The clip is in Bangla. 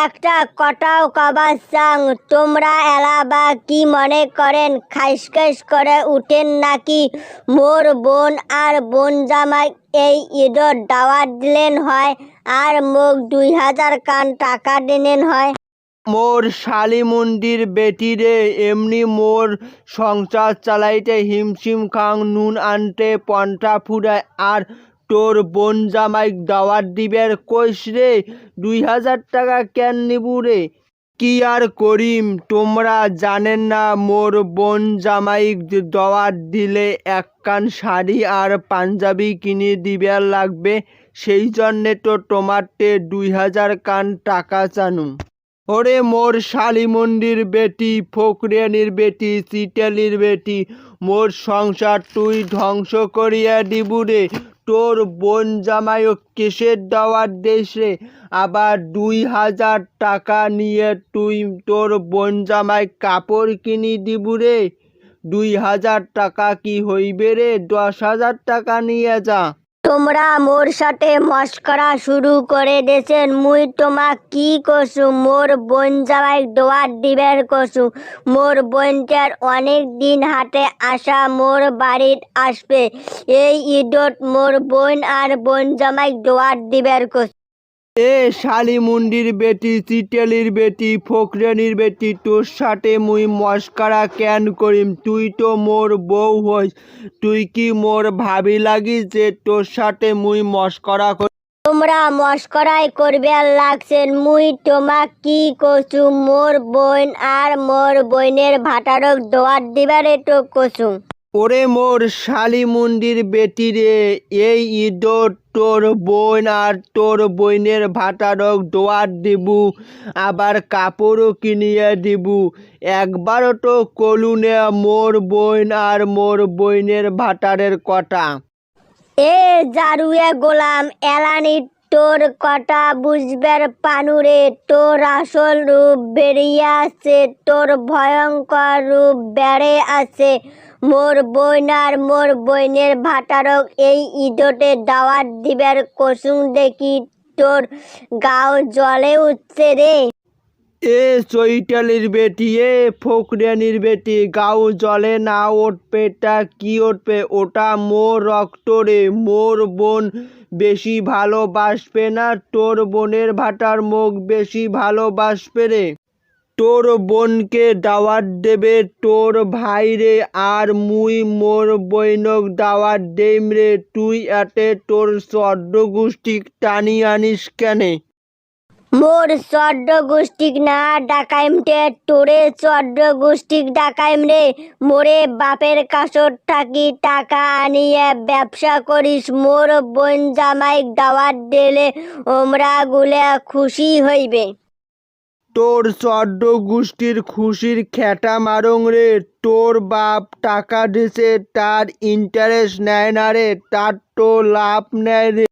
একটা কথাও কবার চাং, তোমরা এলা বা কি মনে করেন খাইস করে উঠেন নাকি? মোর বোন আর বোন জামাই এই ঈদর দাওয়াত দিলেন হয়, আর মোক 2000 কান টাকা দিলেন হয়। মোর শালিমুন্ডির বেটি রে, এমনি মোর সংসার চালাইতে হিমশিম খাং, নুন আনতে পন্থা ফুরায়, আর তোর বোন জামাইক দাওয়াত দিবের কইস রে 2000 টাকা কেন নিবু রে? কি আর করিম, তোমরা জানেন না মোর বোন জামাইক দাওয়াত দিলে একখান শাড়ি আর পাঞ্জাবি কিনে দিবার লাগবে, সেই জন্যে তো তোমারতে 2000 কান টাকা চানু। ওরে মোর শালিমুন্ডির বেটি, ফকরিয়ানির বেটি, চিটালির বেটি, মোর সংসার তুই ধ্বংস করিয়া দিবু রে। তোর বোন জামাইও কিসের দাওয়াত দেশ রে? আবার 2000 টাকা নিয়ে তুই তোর বোন জামাই কাপড় কিনি দিবু রে? 2000 টাকা কি হইবে রে? 10,000 টাকা নিয়ে যা। তোমরা মোর সাথে মস্করা শুরু করে দেছেন। মুই তোমাক কি কছু? মোর বোন জামাই দোয়াত দিবের কছু। মোর বোনটার অনেক দিন হাতে আসা মোর বাড়িত আসবে। এই ঈদত মোর বোন আর বোন জামাই দোয়াত দিবের কছু। এ শালিমুন্ডির বেটি, চিটালির বেটি, ফকরানির বেটি, তোর সাথে মুই মস্করা কেন করিম? তুই তো মোর বউ হইস, তুই কি মোর ভাবি লাগিস যে তোর সাথে মুই মস্করা করি? তোমরা মস্করাই করবার লাগছেন। মুই তোমাক কি কছু? মোর বোন আর মোর বোনের ভাটারক দোয়াত দিবারে তো কছু। ওরে মোর শালিমুন্ডির বেটি রে, এই ঈদত তোর বোন আর তোর বোনের ভাটারক দোয়াত দিবু, আবার কাপড়ও কিনিয়ে দিবু। একবারও তো কলুনে মোর বোন আর মোর বোনের ভাটারের কথা। এ জারুয়ে গোলাম এলানি, তোর কথা বুঝবার পানুরে। তোর আসল রূপ বেরিয়ে আছে, তোর ভয়ঙ্কর রূপ বেড়ে আছে। মোর বোন আর মোর বোনের ভাটারক এই ঈদতে দাওয়াত দিবার কসুম দেখি তোর গাও জলে উঠছে রে। এ চৈতালির বেটি, এ ফকরিয়ানির বেটি, গাও জলে না উঠবে তা কি উঠবে? ওটা মোর রক্ত রে। মোর বোন বেশি ভালোবাসবে না তোর বোনের ভাটার মুখ বেশি ভালোবাসবে রে? তোর বোনকে দাওয়াত দেবে তোর ভাই রে, আর মুই মোর বইনক দাওয়াত দেম রে। তুই এতে তোর চোদ্দ গোষ্ঠী টানি আনিস কেনে? মোর চোদ্দ গোষ্ঠীক না ডাকাইমতে তোরে চোদ্দ গোষ্ঠীক ডাকাইম রে। মোরে বাপের কাছর থাকি টাকা আনিয়ে ব্যবসা করিস, মোর বোন জামাইক দাওয়াত দিলে ওমরা গুলা খুশি হইবে। তোর চোদ্দ গোষ্ঠীর খুশির খেটা মারং রে। তোর বাপ টাকা দিছে, তার ইন্টারেস্ট নেয় না রে, তার তো লাভ নেয় রে।